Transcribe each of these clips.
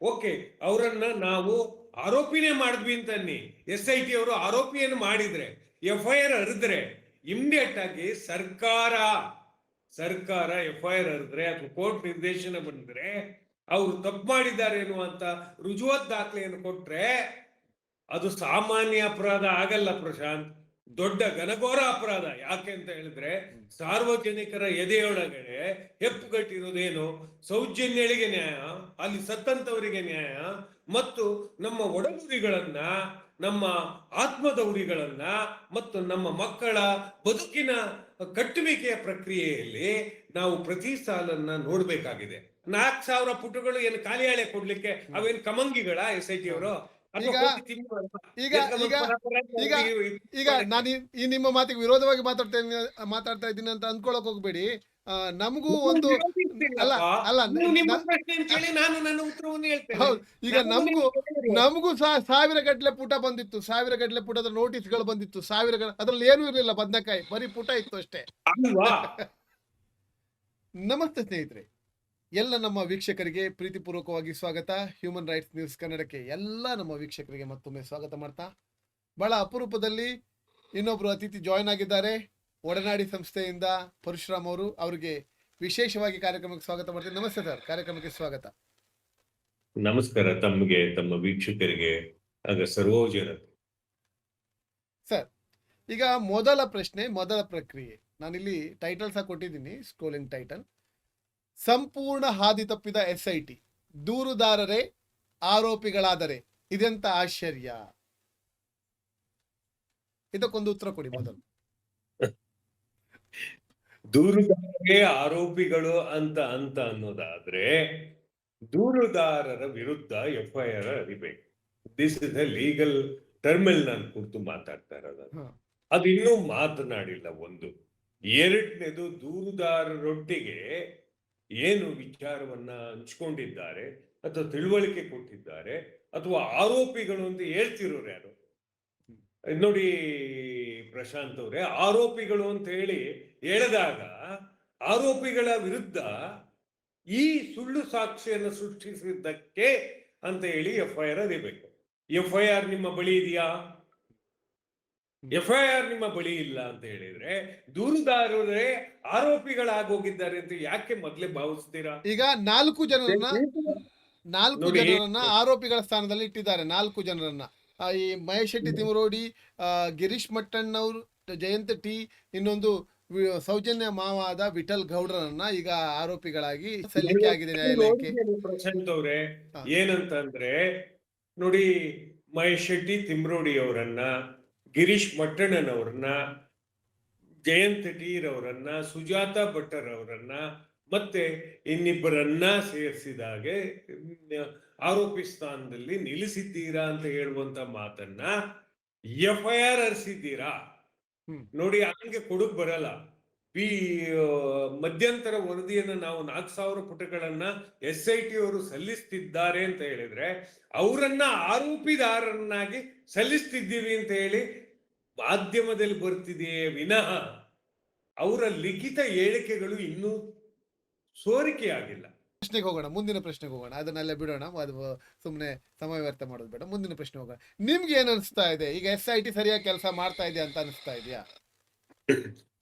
Okay, ಅವರನ್ನ ನಾವು ಆರೋಪಿನೇ ಮಾಡಿದ್ವಿ ಅಂತನ್ನಿ. SIT ಅವರು ಆರೋಪಿಯನ್ನು ಮಾಡಿದ್ರೆ, FIR ಹರಿದ್ರೆ ಇಮಿಡಿಯೇಟ್ ಆಗಿ ಸರ್ಕಾರ FIR ಹರಿದ್ರೆ ಅಥವಾ ಕೋರ್ಟ್ ನಿರ್ದೇಶನ ಬಂದ್ರೆ ಅವರು ತಪ್ಪು ಮಾಡಿದ್ದಾರೆ ಎನ್ನುವಂತ ರುಜುವಾತ್ ದಾಖಲೆಯನ್ನು ಕೊಟ್ರೆ ಅದು ಸಾಮಾನ್ಯ ಅಪರಾಧ ಆಗಲ್ಲ ಪ್ರಶಾಂತ್, ದೊಡ್ಡ ಘನಘೋರ ಅಪರಾಧ. ಯಾಕೆ ಅಂತ ಹೇಳಿದ್ರೆ ಸಾರ್ವಜನಿಕರ ಎದೆಯೊಳಗಡೆ ಹೆಪ್ಪುಗಟ್ಟಿರೋದೇನು? ಸೌಜನ್ಯಗಳಿಗೆ ನ್ಯಾಯ, ಅಲ್ಲಿ ಸತ್ತಂತವರಿಗೆ ನ್ಯಾಯ, ಮತ್ತು ನಮ್ಮ ಒಡಲುರಿಗಳನ್ನ, ನಮ್ಮ ಆತ್ಮದ ಉರಿಗಳನ್ನ ಮತ್ತು ನಮ್ಮ ಮಕ್ಕಳ ಬದುಕಿನ ಕಟ್ಟುವಿಕೆಯ ಪ್ರಕ್ರಿಯೆಯಲ್ಲಿ ನಾವು ಪ್ರತಿ ಸಾಲನ್ನ ನೋಡ್ಬೇಕಾಗಿದೆ. 4,000 ಪುಟಗಳು ಏನು ಖಾಲಿ ಹಳೆ ಕೊಡ್ಲಿಕ್ಕೆ ಅವೇನು ಕಮಂಗಿಗಳ SIT ಅವರು? ಈಗ ಈಗ ಈಗ ಈಗ ಈಗ ನಾನು ಈ ನಿಮ್ಮ ಮಾತಿಗೆ ವಿರೋಧವಾಗಿ ಮಾತಾಡ್ತಾ ಇದ್ದೀನಿ ಅಂತ ಅಂದ್ಕೊಳಕ್ ಹೋಗ್ಬೇಡಿ. ನಮಗೂ ಒಂದು ಅಲ್ಲ ಅಲ್ಲ ಹೌದು, ಈಗ ನಮಗೂ ಸಹ ಸಾವಿರ ಗಟ್ಟಲೆ ಪುಟ ಬಂದಿತ್ತು, ಸಾವಿರ ಗಟ್ಟಲೆ ಪುಟದ ನೋಟಿಸ್ಗಳು ಬಂದಿತ್ತು, ಅದ್ರಲ್ಲಿ ಏನೂ ಇರಲಿಲ್ಲ, ಬದನೆಕಾಯಿ ಬರೀ ಪುಟ ಇತ್ತು ಅಷ್ಟೇ. ನಮಸ್ತೆ ಸ್ನೇಹಿತರೆ, ಎಲ್ಲ ನಮ್ಮ ವೀಕ್ಷಕರಿಗೆ ಪ್ರೀತಿಪೂರ್ವಕವಾಗಿ ಸ್ವಾಗತ. ಹ್ಯೂಮನ್ ರೈಟ್ಸ್ ನ್ಯೂಸ್ ಕನ್ನಡಕ್ಕೆ ಎಲ್ಲ ನಮ್ಮ ವೀಕ್ಷಕರಿಗೆ ಮತ್ತೊಮ್ಮೆ ಸ್ವಾಗತ ಮಾಡ್ತಾ, ಬಹಳ ಅಪರೂಪದಲ್ಲಿ ಇನ್ನೊಬ್ರು ಅತಿಥಿ ಜಾಯ್ನ್ ಆಗಿದ್ದಾರೆ. ಒಡನಾಡಿ ಸಂಸ್ಥೆಯಿಂದ ಪರಶುರಾಮ್ ಅವರು, ಅವರಿಗೆ ವಿಶೇಷವಾಗಿ ಕಾರ್ಯಕ್ರಮಕ್ಕೆ ಸ್ವಾಗತ ಮಾಡ್ತೀನಿ. ನಮಸ್ತೆ ಸರ್, ಕಾರ್ಯಕ್ರಮಕ್ಕೆ ಸ್ವಾಗತ. ನಮಸ್ಕಾರ ತಮಗೆ, ತಮ್ಮ ವೀಕ್ಷಕರಿಗೆ ಸರ್ವೋಜನ. ಸರ್, ಈಗ ಮೊದಲ ಪ್ರಶ್ನೆ, ಮೊದಲ ಪ್ರಕ್ರಿಯೆ, ನಾನಿಲ್ಲಿ ಟೈಟಲ್ ಸಹ ಕೊಟ್ಟಿದ್ದೀನಿ, ಸ್ಕ್ರೋಲಿಂಗ್ ಟೈಟಲ್. ಸಂಪೂರ್ಣ ಹಾದಿ ತಪ್ಪಿದ SIT, ದೂರುದಾರರೇ ಆರೋಪಿಗಳಾದರೆ ಇದೆಂತ ಆಶ್ಚರ್ಯ? ಇದಕ್ಕೊಂದು ಉತ್ತರ ಕೊಡಿ ಮೊದಲು. ದೂರುದಾರರೇ ಆರೋಪಿಗಳು ಅಂತ ಅನ್ನೋದಾದ್ರೆ ದೂರುದಾರರ ವಿರುದ್ಧ FIR ಅರಿಬೇಕು. This is a legal term ನಾನು ಕುರಿತು ಮಾತಾಡ್ತಾ ಇರೋದು. ಅದು ಇನ್ನೂ ಮಾತನಾಡಿಲ್ಲ. ಒಂದು. ಎರಡನೇದು, ದೂರುದಾರರೊಟ್ಟಿಗೆ ಏನು ವಿಚಾರವನ್ನ ಹಂಚ್ಕೊಂಡಿದ್ದಾರೆ ಅಥವಾ ತಿಳುವಳಿಕೆ ಕೊಟ್ಟಿದ್ದಾರೆ ಅಥವಾ ಆರೋಪಿಗಳು ಅಂತ ಹೇಳ್ತಿರೋರು ಯಾರು? ನೋಡಿ ಪ್ರಶಾಂತ್ ಅವರೇ, ಆರೋಪಿಗಳು ಅಂತ ಹೇಳಿ ಹೇಳಿದಾಗ ಆರೋಪಿಗಳ ವಿರುದ್ಧ ಈ ಸುಳ್ಳು ಸಾಕ್ಷಿಯನ್ನು ಸೃಷ್ಟಿಸಿದ್ದಕ್ಕೆ ಅಂತ ಹೇಳಿ FIR ಅರಿಬೇಕು. FIR ನಿಮ್ಮ ಬಳಿ ಇದೆಯಾ? FIR ನಿಮ್ಮ ಬಳಿ ಇಲ್ಲ ಅಂತ ಹೇಳಿದ್ರೆ ದೂರುದಾರರೇ ಆರೋಪಿಗಳಾಗೋಗಿದ್ದಾರೆ ಅಂತ ಯಾಕೆ ಮೊದಲೇ ಭಾವಿಸ್ತೀರಾ? ಈಗ 4 ಜನರನ್ನ ಆರೋಪಿಗಳ ಸ್ಥಾನದಲ್ಲಿ ಇಟ್ಟಿದ್ದಾರೆ. 4 ಜನರನ್ನ, ಈ ಮಹೇಶ್ ಶೆಟ್ಟಿ ತಿಮರೋಡಿ, ಗಿರೀಶ್ ಮಟ್ಟಣ್ಣವ್ರು, ಜಯಂತ್ ಟಿ, ಇನ್ನೊಂದು ಸೌಜನ್ಯ ಮಾವಾದ ವಿಠಲ್ ಗೌಡ್ರನ್ನ ಈಗ ಆರೋಪಿಗಳಾಗಿ ಸಲ್ಲಿಕೆ ಆಗಿದೆ ನ್ಯಾಯಾಲಯಕ್ಕೆ. ಪ್ರಶಾಂತ್ ಅವರೇ, ಏನಂತಂದ್ರೆ ನೋಡಿ, ಮಹೇಶ್ ಶೆಟ್ಟಿ ತಿಮ್ರೋಡಿ ಅವರನ್ನ, ಗಿರೀಶ್ ಮಟ್ಟಣ್ಣನವರನ್ನ, ಜಯಂತ್ ಟೀರ್ ಅವರನ್ನ, ಸುಜಾತ ಭಟ್ಟರ್ ಅವರನ್ನ ಮತ್ತೆ ಇನ್ನಿಬ್ಬರನ್ನ ಸೇರಿಸಿದಾಗೆ ಆರೋಪಿ ಸ್ಥಾನದಲ್ಲಿ ನಿಲ್ಲಿಸಿದ್ದೀರಾ ಅಂತ ಹೇಳುವಂತ ಮಾತನ್ನ FIR ಹರಿಸಿದ್ದೀರಾ? ನೋಡಿ, ಹಂಗೆ ಕೊಡಕ್ ಬರಲ್ಲ. ಮಧ್ಯಂತರ ವರದಿಯನ್ನ ನಾವು 4,000 ಪುಟಗಳನ್ನ SIT ಅವರು ಸಲ್ಲಿಸ್ತಿದ್ದಾರೆ ಅಂತ ಹೇಳಿದ್ರೆ ಅವರನ್ನ ಆರೋಪಿದಾರರನ್ನಾಗಿ ಸಲ್ಲಿಸ್ತಿದ್ದೀವಿ ಅಂತ ಹೇಳಿ ಮಾಧ್ಯಮದಲ್ಲಿ ಬರ್ತಿದೆಯೇ ವಿನಃ ಅವರ ಲಿಖಿತ ಹೇಳಿಕೆಗಳು ಇನ್ನೂ ಸೋರಿಕೆಯಾಗಿಲ್ಲ. ಪ್ರಶ್ನೆಗೆ ಹೋಗೋಣ, ಮುಂದಿನ ಪ್ರಶ್ನೆಗೆ ಹೋಗೋಣ. ಅದನ್ನೆಲ್ಲ ಬಿಡೋಣ, ಅದು ಸುಮ್ಮನೆ ಸಮಯ ವ್ಯರ್ಥ ಮಾಡೋದು ಬೇಡ. ಮುಂದಿನ ಪ್ರಶ್ನೆ ಹೋಗೋಣ. ನಿಮ್ಗೆ ಏನ್ ಅನಿಸ್ತಾ ಇದೆ? ಈಗ SIT ಸರಿಯಾಗಿ ಕೆಲಸ ಮಾಡ್ತಾ ಇದೆ ಅಂತ ಅನಿಸ್ತಾ ಇದೆಯಾ?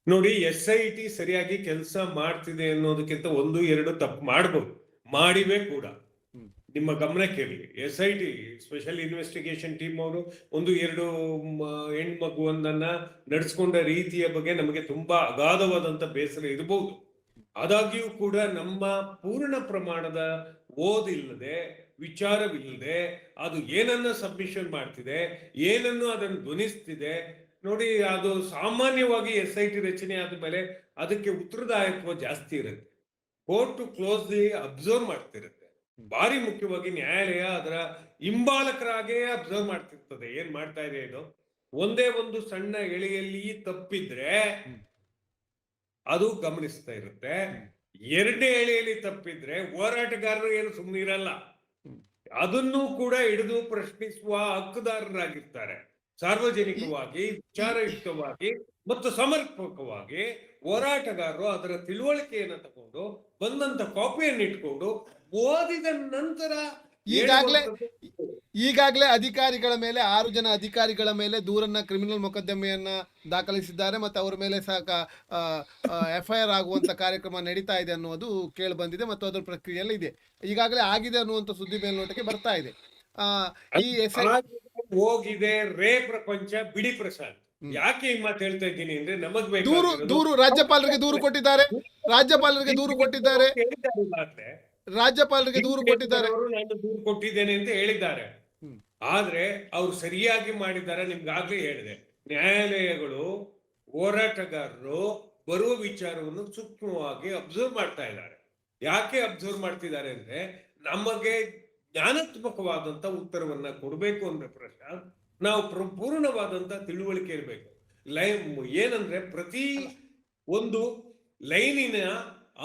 ನೋಡಿ, SIT ಸರಿಯಾಗಿ ಕೆಲಸ ಮಾಡ್ತಿದೆ ಅನ್ನೋದಕ್ಕಿಂತ 1-2 ತಪ್ಪು ಮಾಡ್ಬೋದು, ಮಾಡಿವೆ ಕೂಡ. ನಿಮ್ಮ ಗಮನಕ್ಕೆ ಇರಲಿ, SIT ಸ್ಪೆಷಲ್ ಇನ್ವೆಸ್ಟಿಗೇಷನ್ ಟೀಮ್ ಅವರು 1-2 ಹೆಣ್ಮಗುವನ್ನ ನಡೆಸ್ಕೊಂಡ ರೀತಿಯ ಬಗ್ಗೆ ನಮಗೆ ತುಂಬಾ ಅಗಾಧವಾದಂತ ಬೇಸರ ಇರಬಹುದು. ಆದಾಗ್ಯೂ ಕೂಡ ನಮ್ಮ ಪೂರ್ಣ ಪ್ರಮಾಣದ ಓದಿಲ್ಲದೆ, ವಿಚಾರವಿಲ್ಲದೆ ಅದು ಏನನ್ನ ಸಬ್ಮಿಷನ್ ಮಾಡ್ತಿದೆ, ಏನನ್ನು ಅದನ್ನು ಧ್ವನಿಸ್ತಿದೆ ನೋಡಿ, ಅದು ಸಾಮಾನ್ಯವಾಗಿ SIT ರಚನೆ ಆದ ಮೇಲೆ ಅದಕ್ಕೆ ಉತ್ತರದಾಯತ್ವ ಜಾಸ್ತಿ ಇರುತ್ತೆ. ಕೋರ್ಟ್ ಕ್ಲೋಸ್ಲಿ ಅಬ್ಸರ್ವ್ ಮಾಡ್ತಿರುತ್ತೆ. ಭಾರಿ ಮುಖ್ಯವಾಗಿ ನ್ಯಾಯಾಲಯ ಅದರ ಹಿಂಬಾಲಕರಾಗೇ ಅಬ್ಸರ್ವ್ ಮಾಡ್ತಿರ್ತದೆ, ಏನ್ ಮಾಡ್ತಾ ಇದೆ ಇದು. ಒಂದೇ ಒಂದು ಸಣ್ಣ ಎಳೆಯಲ್ಲಿ ತಪ್ಪಿದ್ರೆ ಅದು ಗಮನಿಸ್ತಾ ಇರುತ್ತೆ. ಎರಡನೇ ಎಳೆಯಲ್ಲಿ ತಪ್ಪಿದ್ರೆ ಹೋರಾಟಗಾರರು ಏನು ಸುಮ್ಮನೆ ಇರಲ್ಲ, ಅದನ್ನು ಕೂಡ ಹಿಡಿದು ಪ್ರಶ್ನಿಸುವ ಹಕ್ಕುದಾರರಾಗಿರ್ತಾರೆ. ಸಾರ್ವಜನಿಕವಾಗಿ, ವಿಚಾರಯುಕ್ತವಾಗಿ ಮತ್ತು ಸಮರ್ಪಕವಾಗಿ ಹೋರಾಟಗಾರರು ಅದರ ತಿಳುವಳಿಕೆಯನ್ನು ತಗೊಂಡು ಬಂದಂತ ಕಾಪಿಯನ್ನು ಇಟ್ಕೊಂಡು ಓದಿದ ನಂತರ ಈಗಾಗಲೇ ಹೇಳುವಂಥದ್ದು ಈಗಾಗಲೇ ಅಧಿಕಾರಿಗಳ ಮೇಲೆ 6 ಜನ ಅಧಿಕಾರಿಗಳ ಮೇಲೆ ದೂರನ್ನ ಕ್ರಿಮಿನಲ್ ಮೊಕದ್ದಮೆಯನ್ನ ದಾಖಲಿಸಿದ್ದಾರೆ ಮತ್ತು ಅವರ ಮೇಲೆ ಸಹ FIR ಆಗುವಂತ ಕಾರ್ಯಕ್ರಮ ನಡೀತಾ ಇದೆ ಅನ್ನೋದು ಕೇಳಿ ಬಂದಿದೆ ಮತ್ತು ಅದರ ಪ್ರಕ್ರಿಯೆಯಲ್ಲಿ ಇದೆ. ಈಗಾಗಲೇ ಆಗಿದೆ ಅನ್ನುವಂಥ ಸುದ್ದಿ ಮೇಲ್ನೋಟಕ್ಕೆ ಬರ್ತಾ ಇದೆ. ಈ ಹೋಗಿದೆ ರೇ ಪ್ರಪಂಚ ಬಿಡಿ ಪ್ರಸಾದ್. ಯಾಕೆ ಈ ಮಾತು ಹೇಳ್ತಾ ಇದ್ದೀನಿ ಅಂದ್ರೆ ನಮಗ್ ದೂರು ರಾಜ್ಯಪಾಲರಿಗೆ ದೂರು ಕೊಟ್ಟಿದ್ದಾರೆ. ರಾಜ್ಯಪಾಲರಿಗೆ ದೂರು ಕೊಟ್ಟಿದ್ದಾರೆ. ರಾಜ್ಯಪಾಲರಿಗೆ ದೂರು ಕೊಟ್ಟಿದ್ದಾರೆ. ನಾನು ದೂರು ಕೊಟ್ಟಿದ್ದೇನೆ ಅಂತ ಹೇಳಿದ್ದಾರೆ. ಆದ್ರೆ ಅವ್ರು ಸರಿಯಾಗಿ ಮಾಡಿದ್ದಾರೆ. ನಿಮ್ಗಾಗ್ಲೇ ಹೇಳಿದೆ, ನ್ಯಾಯಾಲಯಗಳು ಹೋರಾಟಗಾರರು ಬರುವ ವಿಚಾರವನ್ನು ಸೂಕ್ಷ್ಮವಾಗಿ ಅಬ್ಸರ್ವ್ ಮಾಡ್ತಾ ಇದ್ದಾರೆ. ಯಾಕೆ ಅಬ್ಸರ್ವ್ ಮಾಡ್ತಿದ್ದಾರೆ ಅಂದ್ರೆ ನಮಗೆ ಜ್ಞಾನಾತ್ಮಕವಾದಂತ ಉತ್ತರವನ್ನ ಕೊಡ್ಬೇಕು ಅಂದ್ರೆ ಪ್ರಶಾಂತ್, ನಾವು ಪೂರ್ಣವಾದಂತ ತಿಳುವಳಿಕೆ ಇರಬೇಕು. ಏನಂದ್ರೆ ಪ್ರತಿ ಒಂದು ಲೈನಿನ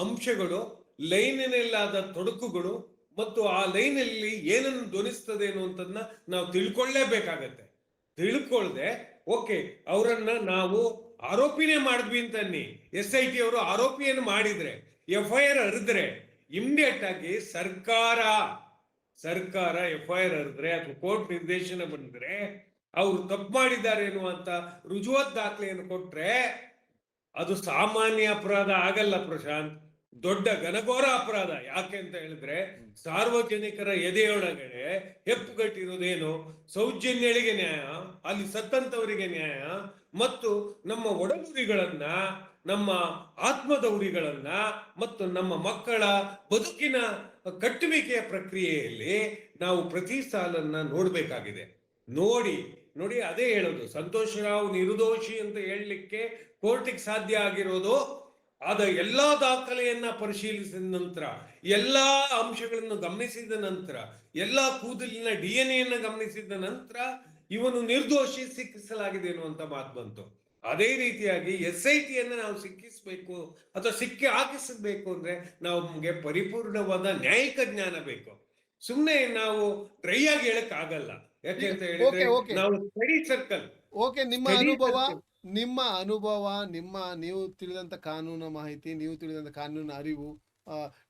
ಅಂಶಗಳು, ಲೈನಿನಲ್ಲಾದ ತೊಡಕುಗಳು ಮತ್ತು ಆ ಲೈನಲ್ಲಿ ಏನನ್ನು ಧ್ವನಿಸ್ತದೆ ಅನ್ನುವಂಥದ್ದನ್ನ ನಾವು ತಿಳ್ಕೊಳ್ಳೇಬೇಕಾಗತ್ತೆ. ತಿಳ್ಕೊಳ್ದೆ ಓಕೆ ಅವರನ್ನ ನಾವು ಆರೋಪಿನೇ ಮಾಡಿದ್ವಿ ಅಂತನ್ನಿ, SIT ಅವರು ಆರೋಪಿಯನ್ನು ಮಾಡಿದ್ರೆ, FIR ಹರಿದ್ರೆ ಇಮಿಡಿಯೇಟ್ ಆಗಿ ಸರ್ಕಾರ FIR ಹರಿದ್ರೆ ಅಥವಾ ಕೋರ್ಟ್ ನಿರ್ದೇಶನ ಬಂದ್ರೆ ಅವರು ತಪ್ಪು ಮಾಡಿದ್ದಾರೆ ಎನ್ನುವಂತ ರುಜುವಾತ್ ದಾಖಲೆಯನ್ನು ಕೊಟ್ರೆ ಅದು ಸಾಮಾನ್ಯ ಅಪರಾಧ ಆಗಲ್ಲ ಪ್ರಶಾಂತ್, ದೊಡ್ಡ ಘನಘೋರ ಅಪರಾಧ. ಯಾಕೆ ಅಂತ ಹೇಳಿದ್ರೆ ಸಾರ್ವಜನಿಕರ ಎದೆಯೊಳಗಡೆ ಹೆಪ್ಪುಗಟ್ಟಿರೋದೇನು, ಸೌಜನ್ಯಗಳಿಗೆ ನ್ಯಾಯ, ಅಲ್ಲಿ ಸತ್ತಂತವರಿಗೆ ನ್ಯಾಯ ಮತ್ತು ನಮ್ಮ ಒಡಗುರಿಗಳನ್ನ, ನಮ್ಮ ಆತ್ಮದೌರಿಗಳನ್ನ ಮತ್ತು ನಮ್ಮ ಮಕ್ಕಳ ಬದುಕಿನ ಕಟ್ಟುವಿಕೆಯ ಪ್ರಕ್ರಿಯೆಯಲ್ಲಿ ನಾವು ಪ್ರತಿ ಸಾಲನ್ನ ನೋಡ್ಬೇಕಾಗಿದೆ. ನೋಡಿ ಅದೇ ಹೇಳೋದು, ಸಂತೋಷ್ ರಾವ್ ನಿರ್ದೋಷಿ ಅಂತ ಹೇಳಲಿಕ್ಕೆ ಕೋರ್ಟಿಗೆ ಸಾಧ್ಯ ಆಗಿರೋದು ಆದ ಎಲ್ಲಾ ದಾಖಲೆಯನ್ನ ಪರಿಶೀಲಿಸಿದ ನಂತರ, ಎಲ್ಲಾ ಅಂಶಗಳನ್ನು ಗಮನಿಸಿದ ನಂತರ, ಎಲ್ಲಾ ಕೂದಲಿನ DNA ಗಮನಿಸಿದ ನಂತರ ಇವನು ನಿರ್ದೋಷಿ ಸಿಕ್ಕಿಸಲಾಗಿದೆ ಅನ್ನುವಂತ ಮಾತು ಬಂತು. ಅದೇ ರೀತಿಯಾಗಿ SIT ನಾವು ಸಿಕ್ಕಿಸ್ಬೇಕು ಅಥವಾ ಸಿಕ್ಕಿ ಹಾಕಿಸಬೇಕು ಅಂದ್ರೆ ನಮ್ಗೆ ಪರಿಪೂರ್ಣವಾದ ನ್ಯಾಯಿಕ ಜ್ಞಾನ ಬೇಕು. ಸುಮ್ನೆ ನಾವು ಡ್ರೈ ಆಗಿ ಹೇಳಕ್ ಆಗಲ್ಲ. ಯಾಕೆ ಅಂತ ಹೇಳಿದ್ರೆ ನಾವು ಸ್ಟಡಿ ಸರ್ಕಲ್. ಓಕೆ, ನಿಮ್ಮ ಅನುಭವ, ನೀವು ತಿಳಿದಂತ ಕಾನೂನು ಮಾಹಿತಿ, ನೀವು ತಿಳಿದಂತ ಕಾನೂನು ಅರಿವು,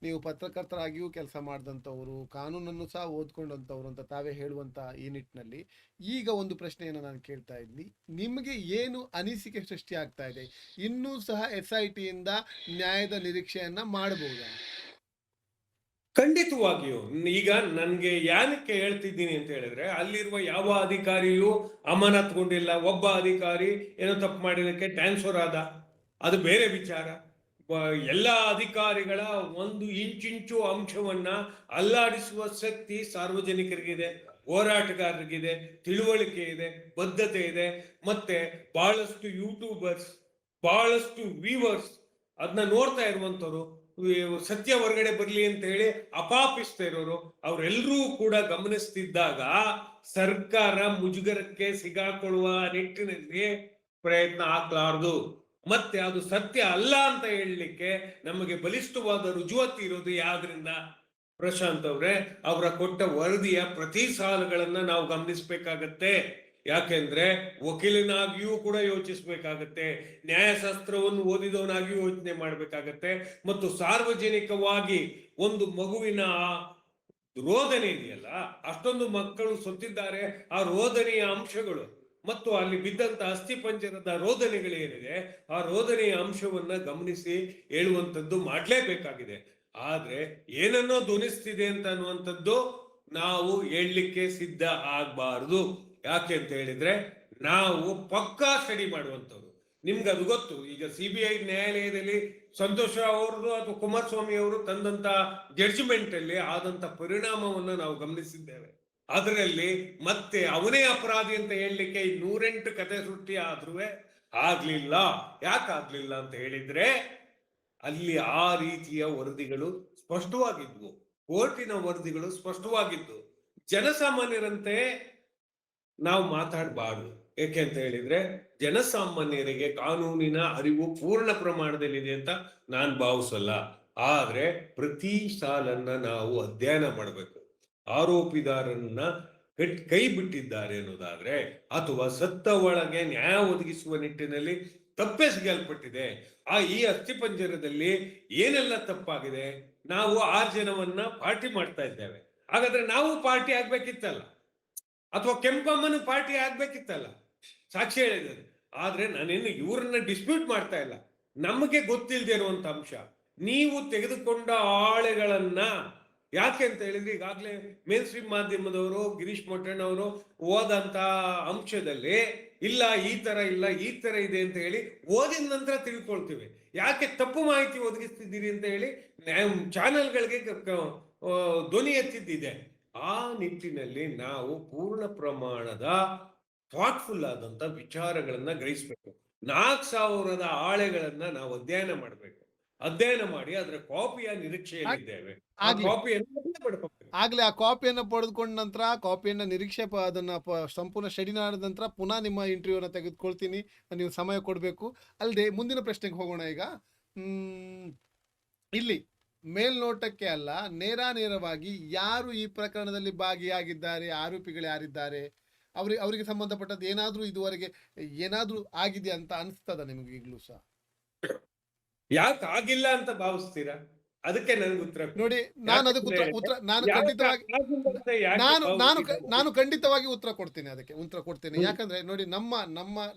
ನೀವು ಪತ್ರಕರ್ತರಾಗಿಯೂ ಕೆಲಸ ಮಾಡಿದಂಥವ್ರು, ಕಾನೂನನ್ನು ಸಹ ಓದ್ಕೊಂಡಂಥವ್ರು ಅಂತ ತಾವೇ ಹೇಳುವಂತ ಈ ನಿಟ್ಟಿನಲ್ಲಿ ಈಗ ಒಂದು ಪ್ರಶ್ನೆಯನ್ನು ನಾನು ಕೇಳ್ತಾ ಇದ್ದೀನಿ. ನಿಮಗೆ ಏನು ಅನಿಸಿಕೆ ಸೃಷ್ಟಿ ಆಗ್ತಾ ಇದೆ? ಇನ್ನೂ ಸಹ SIT ಇಂದ ನ್ಯಾಯದ ನಿರೀಕ್ಷೆಯನ್ನ ಮಾಡಬಹುದಾ? ಖಂಡಿತವಾಗಿಯೂ. ಈಗ ನನ್ಗೆ ಏನಕ್ಕೆ ಹೇಳ್ತಿದ್ದೀನಿ ಅಂತ ಹೇಳಿದ್ರೆ, ಅಲ್ಲಿರುವ ಯಾವ ಅಧಿಕಾರಿಯೂ ಅಮಾನತುಗೊಂಡಿಲ್ಲ. ಒಬ್ಬ ಅಧಿಕಾರಿ ಏನೋ ತಪ್ಪು ಮಾಡಿದಕ್ಕೆ ಟ್ರಾನ್ಸ್ಫರ್ ಆದ, ಅದು ಬೇರೆ ವಿಚಾರ. ಎಲ್ಲ ಅಧಿಕಾರಿಗಳ ಒಂದು ಇಂಚಿಂಚು ಅಂಶವನ್ನ ಅಲ್ಲಾಡಿಸುವ ಶಕ್ತಿ ಸಾರ್ವಜನಿಕರಿಗಿದೆ, ಹೋರಾಟಗಾರರಿಗಿದೆ, ತಿಳುವಳಿಕೆ ಇದೆ, ಬದ್ಧತೆ ಇದೆ. ಮತ್ತೆ ಬಹಳಷ್ಟು ಯೂಟ್ಯೂಬರ್ಸ್, ಬಹಳಷ್ಟು ವ್ಯೂವರ್ಸ್ ಅದನ್ನ ನೋಡ್ತಾ ಇರುವಂತವ್ರು, ಸತ್ಯ ಹೊರಗಡೆ ಬರ್ಲಿ ಅಂತ ಹೇಳಿ ಅಪಾಪಿಸ್ತಾ ಇರೋರು, ಅವರೆಲ್ಲರೂ ಕೂಡ ಗಮನಿಸ್ತಿದ್ದಾಗ ಸರ್ಕಾರ ಮುಜುಗರಕ್ಕೆ ಸಿಗಾಕೊಳ್ಳುವ ನಿಟ್ಟಿನಲ್ಲಿ ಪ್ರಯತ್ನ ಆಗ್ಲಾರ್ದು. ಮತ್ತೆ ಅದು ಸತ್ಯ ಅಲ್ಲ ಅಂತ ಹೇಳಲಿಕ್ಕೆ ನಮಗೆ ಬಲಿಷ್ಠವಾದ ರುಜುವಾತು ಇರೋದು ಯಾವ್ದ್ರಿಂದ ಪ್ರಶಾಂತ್ ಅವ್ರೆ? ಅವರ ಕೊಟ್ಟ ವರದಿಯ ಪ್ರತಿ ಸಾಲುಗಳನ್ನ ನಾವು ಗಮನಿಸ್ಬೇಕಾಗತ್ತೆ. ಯಾಕೆಂದ್ರೆ ವಕೀಲನಾಗಿಯೂ ಕೂಡ ಯೋಚಿಸ್ಬೇಕಾಗತ್ತೆ, ನ್ಯಾಯಶಾಸ್ತ್ರವನ್ನು ಓದಿದವನಾಗಿಯೂ ಯೋಚನೆ ಮಾಡ್ಬೇಕಾಗತ್ತೆ, ಮತ್ತು ಸಾರ್ವಜನಿಕವಾಗಿ ಒಂದು ಮಗುವಿನ ರೋದನೆ ಇದೆಯಲ್ಲ, ಅಷ್ಟೊಂದು ಮಕ್ಕಳು ಸತ್ತಿದ್ದಾರೆ, ಆ ರೋದನೆಯ ಅಂಶಗಳು ಮತ್ತು ಅಲ್ಲಿ ಬಿದ್ದಂತ ಅಸ್ಥಿಪಂಜರದ ರೋದನೆಗಳೇನಿದೆ ಆ ರೋದನೆಯ ಅಂಶವನ್ನ ಗಮನಿಸಿ ಹೇಳುವಂಥದ್ದು ಮಾಡ್ಲೇಬೇಕಾಗಿದೆ. ಆದ್ರೆ ಏನನ್ನೋ ಧ್ವನಿಸ್ತಿದೆ ಅಂತ ಅನ್ನುವಂಥದ್ದು ನಾವು ಹೇಳಲಿಕ್ಕೆ ಸಿದ್ಧ ಆಗ್ಬಾರ್ದು. ಯಾಕೆ ಅಂತ ಹೇಳಿದ್ರೆ ನಾವು ಪಕ್ಕಾ ಸ್ಟಡಿ ಮಾಡುವಂಥವ್ರು. ನಿಮ್ಗೆ ಅದು ಗೊತ್ತು. ಈಗ CBI ನ್ಯಾಯಾಲಯದಲ್ಲಿ ಸಂತೋಷ್ ರಾವ್ ಅವ್ರದ್ದು ಅಥವಾ ಕುಮಾರಸ್ವಾಮಿ ಅವರು ತಂದಂತ ಜಡ್ಜ್ಮೆಂಟ್ ಅಲ್ಲಿ ಆದಂತ ಪರಿಣಾಮವನ್ನು ನಾವು ಗಮನಿಸಿದ್ದೇವೆ. ಅದರಲ್ಲಿ ಮತ್ತೆ ಅವನೇ ಅಪರಾಧಿ ಅಂತ ಹೇಳಲಿಕ್ಕೆ 108 ಕತೆ ಸೃಷ್ಟಿ ಆದ್ರೂ ಆಗ್ಲಿಲ್ಲ. ಯಾಕಾಗ್ಲಿಲ್ಲ ಅಂತ ಹೇಳಿದ್ರೆ ಅಲ್ಲಿ ಆ ರೀತಿಯ ವರದಿಗಳು ಸ್ಪಷ್ಟವಾಗಿದ್ವು, ಕೋರ್ಟಿನ ವರದಿಗಳು ಸ್ಪಷ್ಟವಾಗಿದ್ದು. ಜನಸಾಮಾನ್ಯರಂತೆ ನಾವು ಮಾತಾಡಬಾರ್ದು. ಏಕೆ ಅಂತ ಹೇಳಿದ್ರೆ ಜನಸಾಮಾನ್ಯರಿಗೆ ಕಾನೂನಿನ ಅರಿವು ಪೂರ್ಣ ಪ್ರಮಾಣದಲ್ಲಿದೆ ಅಂತ ನಾನು ಭಾವಿಸಲ್ಲ. ಆದ್ರೆ ಪ್ರತಿ ಸಾಲನ್ನ ನಾವು ಅಧ್ಯಯನ ಮಾಡಬೇಕು. ಆರೋಪಿದಾರನ್ನ ಕೈ ಬಿಟ್ಟಿದ್ದಾರೆ ಅನ್ನೋದಾದ್ರೆ ಅಥವಾ ಸತ್ತ ಒಳಗೆ ನ್ಯಾಯ ಒದಗಿಸುವ ನಿಟ್ಟಿನಲ್ಲಿ ತಪ್ಪೆಸಗಲ್ಪಟ್ಟಿದೆ, ಈ ಅಸ್ಥಿಪಂಜರದಲ್ಲಿ ಏನೆಲ್ಲ ತಪ್ಪಾಗಿದೆ, ನಾವು 6 ಜನವನ್ನ ಪಾರ್ಟಿ ಮಾಡ್ತಾ ಇದ್ದೇವೆ. ಹಾಗಾದ್ರೆ ನಾವು ಪಾರ್ಟಿ ಆಗ್ಬೇಕಿತ್ತಲ್ಲ, ಅಥವಾ ಕೆಂಪಮ್ಮನ ಪಾರ್ಟಿ ಆಗ್ಬೇಕಿತ್ತಲ್ಲ, ಸಾಕ್ಷಿ ಹೇಳಿದ್ದಾರೆ. ಆದ್ರೆ ನಾನೇನು ಇವ್ರನ್ನ ಡಿಸ್ಪ್ಯೂಟ್ ಮಾಡ್ತಾ ಇಲ್ಲ, ನಮಗೆ ಗೊತ್ತಿಲ್ಲದೆ ಇರುವಂತ ಅಂಶ ನೀವು ತೆಗೆದುಕೊಂಡ ಆಳೆಗಳನ್ನ ಯಾಕೆ ಅಂತ ಹೇಳಿದ್ರೆ, ಈಗಾಗಲೇ ಮೇನ್ ಸ್ಟ್ರೀಮ್ ಮಾಧ್ಯಮದವರು ಗಿರೀಶ್ ಮೊಟ್ಟಣ್ಣ ಅವರು ಓದಂತ ಅಂಶದಲ್ಲಿ ಇಲ್ಲ ಈ ತರ ಇಲ್ಲ ಈ ತರ ಇದೆ ಅಂತ ಹೇಳಿ ಓದಿದ ನಂತರ ತಿಳ್ಕೊಳ್ತೀವಿ. ಯಾಕೆ ತಪ್ಪು ಮಾಹಿತಿ ಒದಗಿಸ್ತಿದ್ದೀರಿ ಅಂತ ಹೇಳಿ ಚಾನೆಲ್ಗಳಿಗೆ ಧ್ವನಿ ಎತ್ತಿದ್ದಿದೆ. ಆ ನಿಟ್ಟಿನಲ್ಲಿ ನಾವು ಪೂರ್ಣ ಪ್ರಮಾಣದ ಥಾಟ್ಫುಲ್ ಆದಂತ ವಿಚಾರಗಳನ್ನ ಗ್ರಹಿಸ್ಬೇಕು. 4,000 ಆಳೆಗಳನ್ನ ನಾವು ಅಧ್ಯಯನ ಮಾಡಬೇಕು. ಅಧ್ಯಯನ ಮಾಡಿ ಅದರ ಕಾಪಿಯ ನಿರೀಕ್ಷೆಯಲ್ಲಿದ್ದೇವೆ. ಆ ಆಗ್ಲಿ. ಕಾಪಿಯನ್ನು ಪಡ್ಕೋಬೇಕು. ಆಗ್ಲೇ ಆ ಕಾಪಿಯನ್ನು ಪಡೆದುಕೊಂಡ ನಂತರ ಕಾಪಿಯನ್ನ ನಿರೀಕ್ಷೆ ಅದನ್ನ ಸಂಪೂರ್ಣ ಸ್ಟಡಿ ಮಾಡಿದ ನಂತರ ಪುನಃ ನಿಮ್ಮ ಇಂಟರ್ವ್ಯೂನ ತೆಗೆದುಕೊಳ್ತೀನಿ. ನೀವು ಸಮಯ ಕೊಡಬೇಕು. ಅಲ್ಲದೆ ಮುಂದಿನ ಪ್ರಶ್ನೆಗೆ ಹೋಗೋಣ. ಈಗ ಇಲ್ಲಿ ಮೇಲ್ನೋಟಕ್ಕೆ ಅಲ್ಲ, ನೇರವಾಗಿ ಯಾರು ಈ ಪ್ರಕರಣದಲ್ಲಿ ಭಾಗಿಯಾಗಿದ್ದಾರೆ, ಆರೋಪಿಗಳು ಯಾರಿದ್ದಾರೆ, ಅವರಿಗೆ ಸಂಬಂಧಪಟ್ಟದ್ದು ಏನಾದ್ರೂ ಇದುವರೆಗೆ ಏನಾದ್ರೂ ಆಗಿದೆ ಅಂತ ಅನಿಸ್ತದ ನಿಮಗೆ ಈಗಲೂ ಸಹ? ಯಾಕೆ ಆಗಿಲ್ಲ ಅಂತ ಭಾವಿಸ್ತೀರಾ? ಅದಕ್ಕೆ ನನಗೆ ಉತ್ತರ ಕೊಡಿ. ನೋಡಿ, ನಾನು ಅದಕ್ಕೆ ಉತ್ತರ ನಾನು ಖಂಡಿತವಾಗಿ ನಾನು ಖಂಡಿತವಾಗಿ ಉತ್ತರ ಕೊಡ್ತೀನಿ. ಅದಕ್ಕೆ ಉತ್ತರ ಕೊಡ್ತೀನಿ. ಯಾಕಂದ್ರೆ ನೋಡಿ,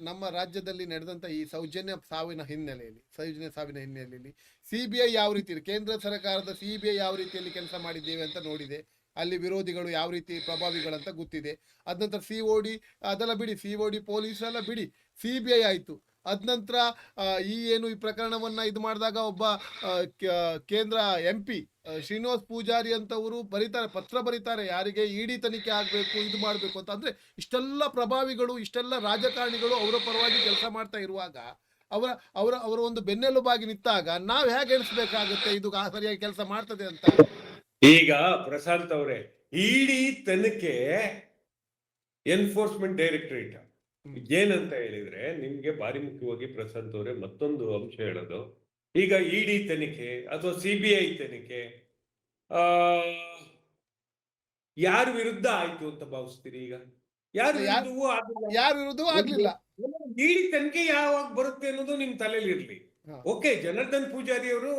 ನಮ್ಮ ರಾಜ್ಯದಲ್ಲಿ ನಡೆದಂತ ಈ ಸೌಜನ್ಯ ಸಾವಿನ ಹಿನ್ನೆಲೆಯಲ್ಲಿ CBI ಯಾವ ರೀತಿ, ಕೇಂದ್ರ ಸರ್ಕಾರದ CBI ಯಾವ ರೀತಿಯಲ್ಲಿ ಕೆಲಸ ಮಾಡಿದ್ದೇವೆ ಅಂತ ನೋಡಿದೆ. ಅಲ್ಲಿ ವಿರೋಧಿಗಳು ಯಾವ ರೀತಿ ಪ್ರಭಾವಿಗಳಂತ ಗೊತ್ತಿದೆ. ಅದ ನಂತರ COD ಅದೆಲ್ಲ ಬಿಡಿ, COD ಪೊಲೀಸ್ ಎಲ್ಲ ಬಿಡಿ, CBI ಆಯ್ತು. ಅದ ನಂತರ ಈ ಪ್ರಕರಣವನ್ನ ಇದು ಮಾಡಿದಾಗ ಒಬ್ಬ ಕೇಂದ್ರ MP ಶ್ರೀನಿವಾಸ್ ಪೂಜಾರಿ ಅಂತವರು ಪತ್ರ ಬರೀತಾರೆ, ಯಾರಿಗೆ ED ತನಿಖೆ ಆಗ್ಬೇಕು, ಇದು ಮಾಡ್ಬೇಕು ಅಂತ. ಅಂದ್ರೆ ಇಷ್ಟೆಲ್ಲ ಪ್ರಭಾವಿಗಳು, ಇಷ್ಟೆಲ್ಲ ರಾಜಕಾರಣಿಗಳು ಅವರ ಪರವಾಗಿ ಕೆಲಸ ಮಾಡ್ತಾ ಇರುವಾಗ ಅವರ ಒಂದು ಬೆನ್ನೆಲುಬಾಗಿ ನಿಂತಾಗ ನಾವ್ ಹೇಗೆ ಎಣಿಸ್ಬೇಕಾಗುತ್ತೆ ಇದು ಸರಿಯಾಗಿ ಕೆಲಸ ಮಾಡ್ತದೆ ಅಂತ? ಈಗ ಪ್ರಶಾಂತ್ ಅವರೇ, ED ತನಿಖೆ ಎನ್ಫೋರ್ಸ್ಮೆಂಟ್ ಡೈರೆಕ್ಟರೇಟ್ ಏನಂತ ಹೇಳಿದ್ರೆ, ನಿಮ್ಗೆ ಭಾರಿ ಮುಖ್ಯವಾಗಿ ಪ್ರಶಾಂತ್ ಅವರೇ ಮತ್ತೊಂದು ಅಂಶ ಹೇಳೋದು. ಈಗ ED ತನಿಖೆ ಅಥವಾ CBI ತನಿಖೆ ಯಾರ ವಿರುದ್ಧ ಆಯ್ತು ಅಂತ ಭಾವಿಸ್ತೀರಿ? ಈಗ ಯಾರು ವಿರುದ್ಧವೂ ಆಗ್ಲಿಲ್ಲ. ED ತನಿಖೆ ಯಾವಾಗ ಬರುತ್ತೆ ಅನ್ನೋದು ನಿಮ್ ತಲೆಯಲ್ಲಿ ಇರ್ಲಿ. ಓಕೆ, ಜನಾರ್ದನ್ ಪೂಜಾರಿ ಅವರು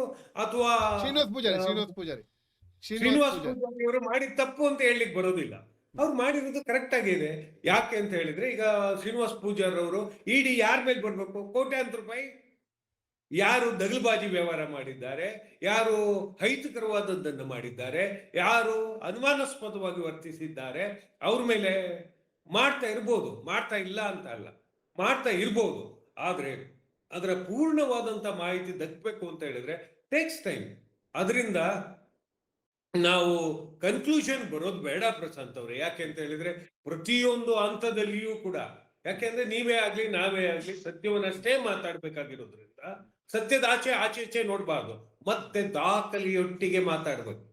ಅಥವಾ ಶ್ರೀನಿವಾಸ್ ಪೂಜಾರಿ ಅವರು ಮಾಡಿದ ತಪ್ಪು ಅಂತ ಹೇಳಲಿಕ್ಕೆ ಬರೋದಿಲ್ಲ. ಅವ್ರು ಮಾಡಿರೋದು ಕರೆಕ್ಟ್ ಆಗಿದೆ. ಯಾಕೆ ಅಂತ ಹೇಳಿದ್ರೆ, ಈಗ ಶ್ರೀನಿವಾಸ್ ಪೂಜಾರಿ ಅವರು ED ಯಾರ ಮೇಲೆ ಬರ್ಬೇಕು? ಕೋಟ್ಯಾಂತರ ರೂಪಾಯಿ ಯಾರು ದಗಲ್ಬಾಜಿ ವ್ಯವಹಾರ ಮಾಡಿದ್ದಾರೆ, ಯಾರು ಅಹಿತಕರವಾದದ್ದನ್ನು ಮಾಡಿದ್ದಾರೆ, ಯಾರು ಅನುಮಾನಾಸ್ಪದವಾಗಿ ವರ್ತಿಸಿದ್ದಾರೆ, ಅವ್ರ ಮೇಲೆ ಮಾಡ್ತಾ ಇರ್ಬೋದು, ಮಾಡ್ತಾ ಇಲ್ಲ ಅಂತ ಅಲ್ಲ, ಮಾಡ್ತಾ ಇರ್ಬೋದು. ಆದ್ರೆ ಅದರ ಪೂರ್ಣವಾದಂತ ಮಾಹಿತಿ ದಕ್ಕಬೇಕು ಅಂತ ಹೇಳಿದ್ರೆ ಟೇಕ್ಸ್ ಟೈಮ್. ಅದರಿಂದ ನಾವು ಕನ್ಕ್ಲೂಷನ್ ಬರೋದು ಬೇಡ ಪ್ರಶಾಂತ್ ಅವ್ರೆ. ಯಾಕೆ ಅಂತ ಹೇಳಿದ್ರೆ ಪ್ರತಿಯೊಂದು ಹಂತದಲ್ಲಿಯೂ ಕೂಡ, ಯಾಕೆಂದ್ರೆ ನೀವೇ ಆಗ್ಲಿ ನಾವೇ ಆಗ್ಲಿ ಸತ್ಯವನ್ನಷ್ಟೇ ಮಾತಾಡ್ಬೇಕಾಗಿರೋದ್ರಿಂದ ಸತ್ಯದ ಆಚೆ ನೋಡ್ಬಾರ್ದು, ಮತ್ತೆ ದಾಖಲೆಯೊಟ್ಟಿಗೆ ಮಾತಾಡ್ಬೇಕು.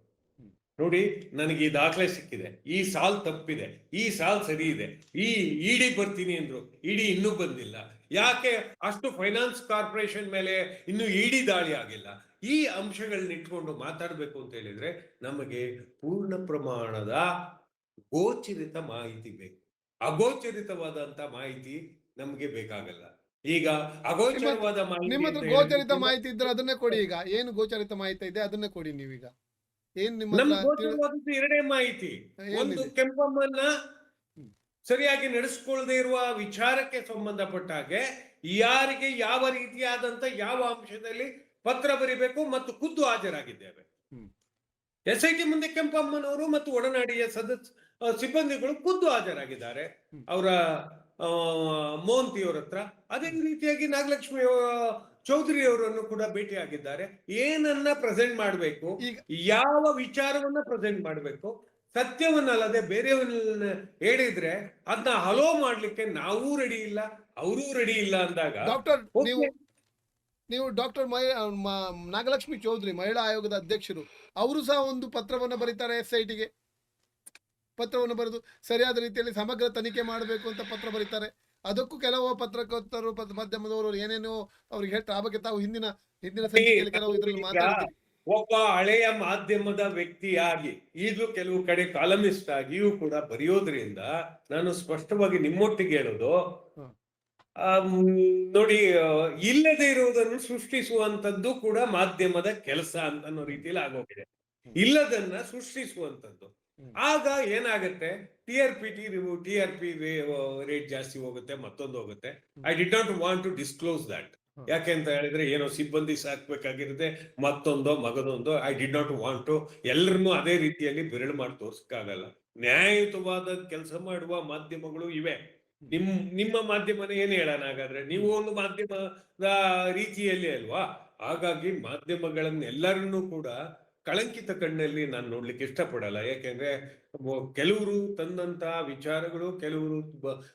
ನೋಡಿ, ನನಗೆ ಈ ದಾಖಲೆ ಸಿಕ್ಕಿದೆ, ಈ ಸಾಲ್ ತಪ್ಪಿದೆ, ಈ ಸಾಲ್ ಸರಿ ಇದೆ, ಈ ED ಬರ್ತೀನಿ ಅಂದ್ರು, ED ಇನ್ನೂ ಬಂದಿಲ್ಲ. ಯಾಕೆ ಅಷ್ಟು ಫೈನಾನ್ಸ್ ಕಾರ್ಪೊರೇಷನ್ ಮೇಲೆ ಇನ್ನು ED ದಾಳಿ ಆಗಿಲ್ಲ? ಈ ಅಂಶಗಳನ್ನ ಇಟ್ಕೊಂಡು ಮಾತಾಡ್ಬೇಕು ಅಂತ ಹೇಳಿದ್ರೆ ನಮಗೆ ಪೂರ್ಣ ಪ್ರಮಾಣದ ಗೋಚರಿತ ಮಾಹಿತಿ ಬೇಕು. ಅಗೋಚರಿತವಾದಂತ ಮಾಹಿತಿ ನಮ್ಗೆ ಬೇಕಾಗಲ್ಲ. ಈಗ ಅಗೋಚರವಾದ ಮಾಹಿತಿ, ಗೋಚರಿತ ಮಾಹಿತಿ ಇದ್ರೆ ಅದನ್ನೇ ಕೊಡಿ. ಈಗ ಏನು ಗೋಚರಿತ ಮಾಹಿತಿ ಇದೆ ಅದನ್ನೇ ಕೊಡಿ ನೀವೀಗ. ಏನ್ ಗೋಚರವಾದದ್ದು ಎರಡೇ ಮಾಹಿತಿ. ಒಂದು, ಕೆಂಪಮ್ಮನ್ನ ಸರಿಯಾಗಿ ನಡೆಸ್ಕೊಳ್ಳದೆ ಇರುವ ವಿಚಾರಕ್ಕೆ ಸಂಬಂಧಪಟ್ಟ ಹಾಗೆ ಯಾರಿಗೆ ಯಾವ ರೀತಿಯಾದಂತ ಯಾವ ಅಂಶದಲ್ಲಿ ಪತ್ರ ಬರಿಬೇಕು ಮತ್ತು ಖುದ್ದು ಹಾಜರಾಗಿದ್ದೇವೆ. SIT ಮುಂದೆ ಕೆಂಪಮ್ಮನವರು ಮತ್ತು ಒಡನಾಡಿಯ ಸಿಬ್ಬಂದಿಗಳು ಖುದ್ದು ಹಾಜರಾಗಿದ್ದಾರೆ ಅವರ ಮೋಹಂತಿಯವರ ಹತ್ರ. ಅದೇ ರೀತಿಯಾಗಿ ನಾಗಲಕ್ಷ್ಮಿ ಚೌಧರಿ ಅವರನ್ನು ಕೂಡ ಭೇಟಿಯಾಗಿದ್ದಾರೆ. ಏನನ್ನ ಪ್ರೆಸೆಂಟ್ ಮಾಡಬೇಕು, ಯಾವ ವಿಚಾರವನ್ನ ಪ್ರೆಸೆಂಟ್ ಮಾಡಬೇಕು, ಸತ್ಯವನ್ನಲ್ಲದೆ ಬೇರೆಯವನ್ನ ಹೇಳಿದ್ರೆ ಅದನ್ನ ಹಲೋ ಮಾಡ್ಲಿಕ್ಕೆ ನಾವೂ ರೆಡಿ ಇಲ್ಲ, ಅವರೂ ರೆಡಿ ಇಲ್ಲ ಅಂದಾಗ ನೀವು ಡಾಕ್ಟರ್ ನಾಗಲಕ್ಷ್ಮಿ ಚೌಧರಿ ಮಹಿಳಾ ಆಯೋಗದ ಅಧ್ಯಕ್ಷರು, ಅವರು ಸಹ ಒಂದು ಪತ್ರವನ್ನು ಬರೀತಾರೆ SITಗೆ. ಪತ್ರವನ್ನು ಬರೆದು ಸರಿಯಾದ ರೀತಿಯಲ್ಲಿ ಸಮಗ್ರ ತನಿಖೆ ಮಾಡಬೇಕು ಅಂತ ಪತ್ರ ಬರೀತಾರೆ. ಅದಕ್ಕೂ ಕೆಲವು ಪತ್ರಕರ್ತರು ಮಾಧ್ಯಮದವರು ಏನೇನೋ ಅವ್ರಿಗೆ ಹೇಳ್ತಾರೆ. ಆ ಬಗ್ಗೆ ತಾವು ಹಿಂದಿನ ಸಂಚಿಕೆಯಲ್ಲಿ ಕೆಲವು ಇದ್ರಲ್ಲಿ ಮಾತಾಡ್ತೀವಿ. ಒಬ್ಬ ಹಳೆಯ ಮಾಧ್ಯಮದ ವ್ಯಕ್ತಿಯಾಗಿ ಈಗಲೂ ಕೆಲವು ಕಡೆ ಕಾಲಮಿಸ್ಟ್ ಆಗಿಯೂ ಕೂಡ ಬರೆಯೋದ್ರಿಂದ ನಾನು ಸ್ಪಷ್ಟವಾಗಿ ನಿಮ್ಮೊಟ್ಟಿಗೆ ಹೇಳೋದು, ನೋಡಿ, ಇಲ್ಲದೆ ಇರುವುದನ್ನು ಸೃಷ್ಟಿಸುವಂತದ್ದು ಕೂಡ ಮಾಧ್ಯಮದ ಕೆಲಸ ಅನ್ನೋ ರೀತಿಯಲ್ಲಿ ಆಗೋಗಿದೆ. ಇಲ್ಲದನ್ನ ಸೃಷ್ಟಿಸುವಂತದ್ದು, ಆಗ ಏನಾಗುತ್ತೆ, ಟಿ ಆರ್ ಪಿ ರೇಟ್ ಜಾಸ್ತಿ ಹೋಗುತ್ತೆ, ಮತ್ತೊಂದು ಹೋಗುತ್ತೆ. I did not want to disclose that. ಯಾಕೆ ಅಂತ ಹೇಳಿದ್ರೆ ಏನೋ ಸಿಬ್ಬಂದಿ ಸಾಕ್ಬೇಕಾಗಿರುತ್ತೆ, ಮತ್ತೊಂದೋ ಮಗದೊಂದೋ. I did not want to ಎಲ್ಲರನ್ನೂ ಅದೇ ರೀತಿಯಲ್ಲಿ ಬೆರಳು ಮಾಡಿ ತೋರ್ಸಕ್ಕಾಗಲ್ಲ. ನ್ಯಾಯಯುತವಾದ ಕೆಲಸ ಮಾಡುವ ಮಾಧ್ಯಮಗಳು ಇವೆ. ನಿಮ್ಮ ಮಾಧ್ಯಮನ ಏನ್ ಹೇಳೋಣ ಹಾಗಾದ್ರೆ? ನೀವು ಒಂದು ಮಾಧ್ಯಮದ ರೀತಿಯಲ್ಲಿ ಅಲ್ವಾ? ಹಾಗಾಗಿ ಮಾಧ್ಯಮಗಳನ್ನೆಲ್ಲರನ್ನೂ ಕೂಡ ಕಳಂಕಿತ ಕಣ್ಣಲ್ಲಿ ನಾನು ನೋಡ್ಲಿಕ್ಕೆ ಇಷ್ಟಪಡಲ್ಲ. ಯಾಕೆಂದ್ರೆ ಕೆಲವರು ತಂದಂತಹ ವಿಚಾರಗಳು, ಕೆಲವರು